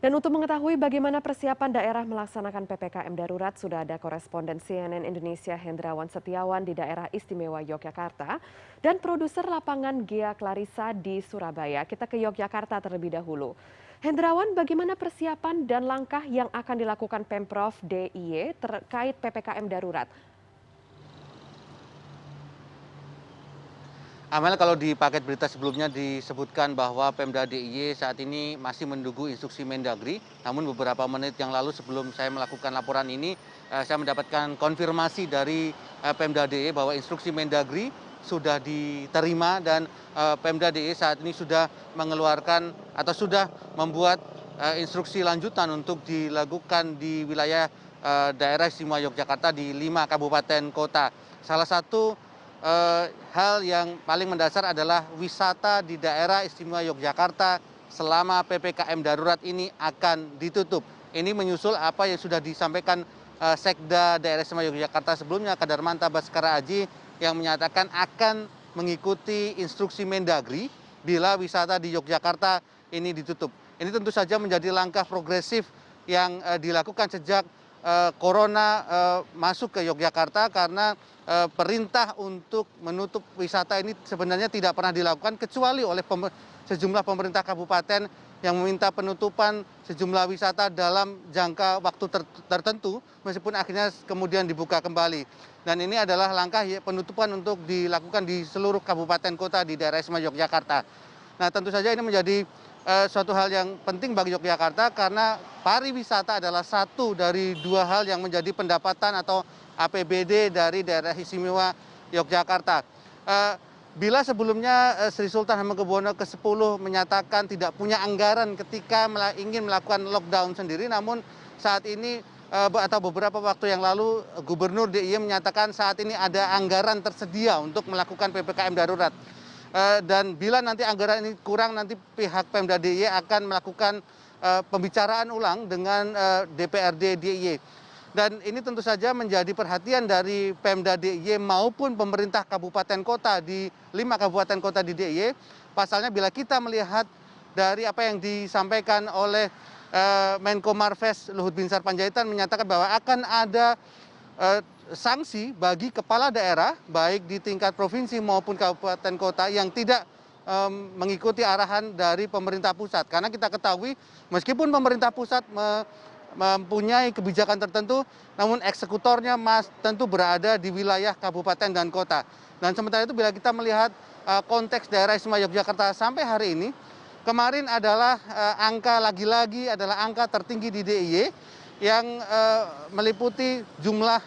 Dan untuk mengetahui bagaimana persiapan daerah melaksanakan PPKM darurat, sudah ada koresponden CNN Indonesia Hendrawan Setiawan di daerah istimewa Yogyakarta dan produser lapangan Gia Clarissa di Surabaya. Kita ke Yogyakarta terlebih dahulu. Hendrawan, bagaimana persiapan dan langkah yang akan dilakukan Pemprov DIY terkait PPKM darurat? Amel, kalau di paket berita sebelumnya disebutkan bahwa Pemda DIY saat ini masih menunggu instruksi Mendagri. Namun beberapa menit yang lalu sebelum saya melakukan laporan ini, saya mendapatkan konfirmasi dari Pemda DIY bahwa instruksi Mendagri sudah diterima dan Pemda DIY saat ini sudah mengeluarkan atau sudah membuat instruksi lanjutan untuk dilakukan di wilayah daerah istimewa Yogyakarta di 5 kabupaten kota. Salah satu hal yang paling mendasar adalah wisata di daerah istimewa Yogyakarta selama PPKM darurat ini akan ditutup. Ini menyusul apa yang sudah disampaikan Sekda daerah istimewa Yogyakarta sebelumnya, Kadarmanta Baskara Aji, yang menyatakan akan mengikuti instruksi Mendagri bila wisata di Yogyakarta ini ditutup. Ini tentu saja menjadi langkah progresif yang dilakukan sejak corona masuk ke Yogyakarta, karena perintah untuk menutup wisata ini sebenarnya tidak pernah dilakukan kecuali oleh sejumlah pemerintah kabupaten yang meminta penutupan sejumlah wisata dalam jangka waktu tertentu, meskipun akhirnya kemudian dibuka kembali. Dan ini adalah langkah penutupan untuk dilakukan di seluruh kabupaten kota di daerah istimewa Yogyakarta. Nah, tentu saja ini menjadi suatu hal yang penting bagi Yogyakarta, karena pariwisata adalah satu dari dua hal yang menjadi pendapatan atau APBD dari daerah istimewa Yogyakarta. Bila sebelumnya Sri Sultan Hamengkubuwono ke-10 menyatakan tidak punya anggaran ketika ingin melakukan lockdown sendiri, namun saat ini atau beberapa waktu yang lalu Gubernur DIY menyatakan saat ini ada anggaran tersedia untuk melakukan PPKM darurat. Dan bila nanti anggaran ini kurang, nanti pihak Pemda DIY akan melakukan pembicaraan ulang dengan DPRD DIY. Dan ini tentu saja menjadi perhatian dari Pemda DIY maupun pemerintah kabupaten kota di 5 kabupaten kota di DIY. Pasalnya bila kita melihat dari apa yang disampaikan oleh Menko Marves Luhut Binsar Panjaitan, menyatakan bahwa akan ada sanksi bagi kepala daerah baik di tingkat provinsi maupun kabupaten kota yang tidak mengikuti arahan dari pemerintah pusat. Karena kita ketahui meskipun pemerintah pusat mempunyai kebijakan tertentu, namun eksekutornya tentu berada di wilayah kabupaten dan kota. Dan sementara itu bila kita melihat konteks daerah istimewa Yogyakarta sampai hari ini, kemarin adalah angka lagi-lagi adalah angka tertinggi di DIY yang meliputi jumlah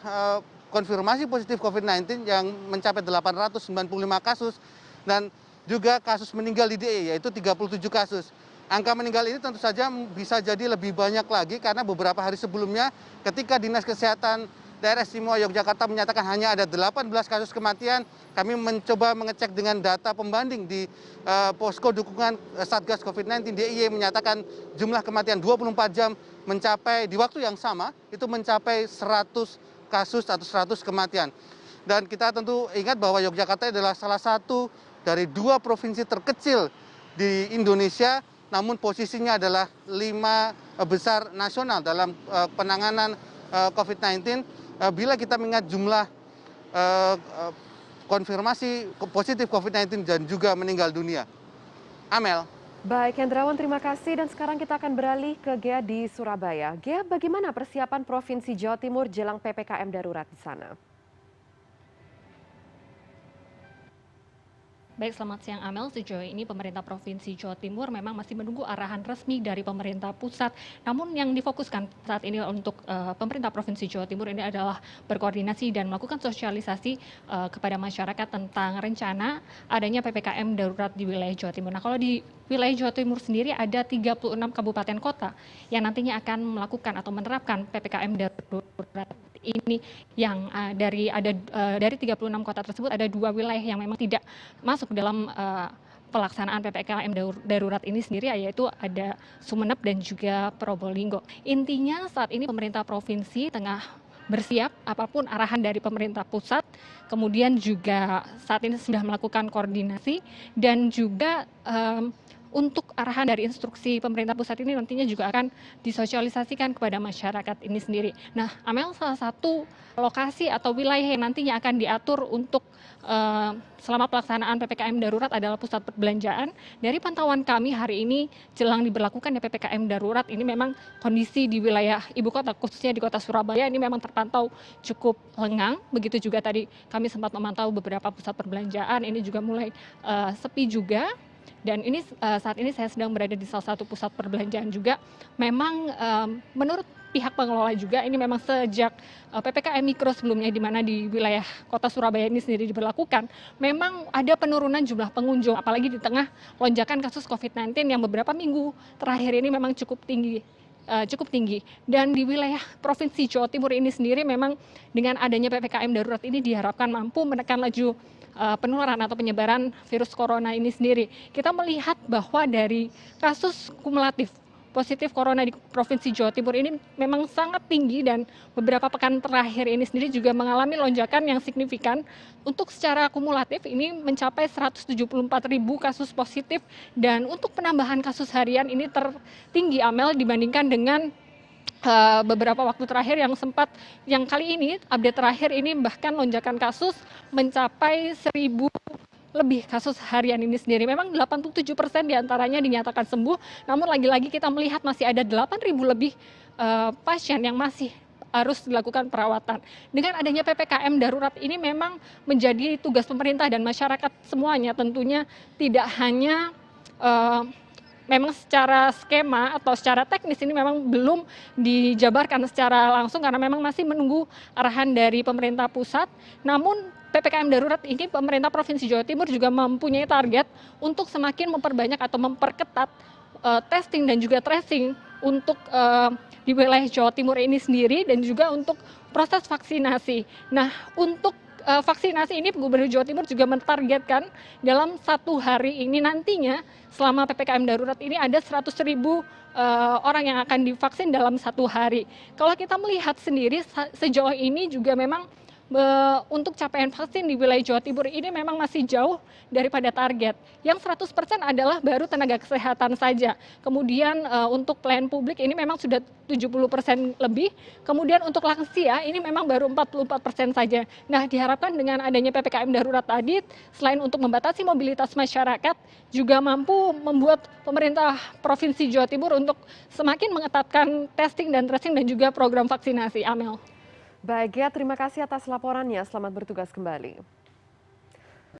konfirmasi positif COVID-19 yang mencapai 895 kasus dan juga kasus meninggal di DIY yaitu 37 kasus. Angka meninggal ini tentu saja bisa jadi lebih banyak lagi, karena beberapa hari sebelumnya ketika Dinas Kesehatan Daerah Istimewa Yogyakarta menyatakan hanya ada 18 kasus kematian, kami mencoba mengecek dengan data pembanding di posko dukungan Satgas COVID-19 DIY menyatakan jumlah kematian 24 jam mencapai di waktu yang sama itu mencapai 100 kasus atau 100 kematian. Dan kita tentu ingat bahwa Yogyakarta adalah salah satu dari 2 provinsi terkecil di Indonesia, namun posisinya adalah 5 besar nasional dalam penanganan COVID-19. Bila kita mengingat jumlah konfirmasi positif COVID-19 dan juga meninggal dunia. Amel. Baik, Hendrawan, terima kasih. Dan sekarang kita akan beralih ke Gea di Surabaya. Gea, bagaimana persiapan Provinsi Jawa Timur jelang PPKM darurat di sana? Baik, selamat siang Amel. Sejauh ini pemerintah Provinsi Jawa Timur memang masih menunggu arahan resmi dari pemerintah pusat. Namun yang difokuskan saat ini untuk pemerintah Provinsi Jawa Timur ini adalah berkoordinasi dan melakukan sosialisasi kepada masyarakat tentang rencana adanya PPKM darurat di wilayah Jawa Timur. Nah, kalau di wilayah Jawa Timur sendiri ada 36 kabupaten kota yang nantinya akan melakukan atau menerapkan PPKM darurat ini, yang dari 36 kota tersebut ada 2 wilayah yang memang tidak masuk dalam pelaksanaan PPKM darurat ini sendiri, yaitu ada Sumeneb dan juga Probolinggo. Intinya saat ini pemerintah provinsi tengah bersiap apapun arahan dari pemerintah pusat, kemudian juga saat ini sudah melakukan koordinasi dan juga untuk arahan dari instruksi pemerintah pusat ini nantinya juga akan disosialisasikan kepada masyarakat ini sendiri. Nah, Amel, salah satu lokasi atau wilayah yang nantinya akan diatur untuk selama pelaksanaan PPKM darurat adalah pusat perbelanjaan. Dari pantauan kami hari ini jelang diberlakukan PPKM darurat ini memang kondisi di wilayah ibu kota khususnya di kota Surabaya ini memang terpantau cukup lengang. Begitu juga tadi kami sempat memantau beberapa pusat perbelanjaan ini juga mulai sepi juga. Dan ini saat ini saya sedang berada di salah satu pusat perbelanjaan juga. Memang menurut pihak pengelola juga ini memang sejak PPKM Mikro sebelumnya di mana di wilayah kota Surabaya ini sendiri diberlakukan, memang ada penurunan jumlah pengunjung apalagi di tengah lonjakan kasus COVID-19 yang beberapa minggu terakhir ini memang cukup tinggi. Dan di wilayah Provinsi Jawa Timur ini sendiri memang dengan adanya PPKM darurat ini diharapkan mampu menekan laju penularan atau penyebaran virus corona ini sendiri. Kita melihat bahwa dari kasus kumulatif positif corona di Provinsi Jawa Timur ini memang sangat tinggi dan beberapa pekan terakhir ini sendiri juga mengalami lonjakan yang signifikan. Untuk secara kumulatif ini mencapai 174.000 kasus positif dan untuk penambahan kasus harian ini tertinggi, Amel, dibandingkan dengan beberapa waktu terakhir yang kali ini update terakhir ini bahkan lonjakan kasus mencapai 1.000 lebih kasus harian ini sendiri. Memang 87% diantaranya dinyatakan sembuh, namun lagi-lagi kita melihat masih ada 8.000 lebih pasien yang masih harus dilakukan perawatan. Dengan adanya PPKM darurat ini memang menjadi tugas pemerintah dan masyarakat semuanya tentunya tidak hanya memang secara skema atau secara teknis ini memang belum dijabarkan secara langsung karena memang masih menunggu arahan dari pemerintah pusat. Namun PPKM darurat ini pemerintah Provinsi Jawa Timur juga mempunyai target untuk semakin memperbanyak atau memperketat testing dan juga tracing untuk di wilayah Jawa Timur ini sendiri dan juga untuk proses vaksinasi. Nah, untuk vaksinasi ini Gubernur Jawa Timur juga mentargetkan dalam 1 hari ini nantinya selama PPKM darurat ini ada 100.000 orang yang akan divaksin dalam 1 hari. Kalau kita melihat sendiri sejauh ini juga memang untuk capaian vaksin di wilayah Jawa Timur ini memang masih jauh daripada target. Yang 100% adalah baru tenaga kesehatan saja. Kemudian untuk pelayan publik ini memang sudah 70% lebih. Kemudian untuk lansia ini memang baru 44% saja. Nah, diharapkan dengan adanya PPKM darurat tadi, selain untuk membatasi mobilitas masyarakat, juga mampu membuat pemerintah Provinsi Jawa Timur untuk semakin mengetatkan testing dan tracing dan juga program vaksinasi. Amel. Baik ya, terima kasih atas laporannya. Selamat bertugas kembali.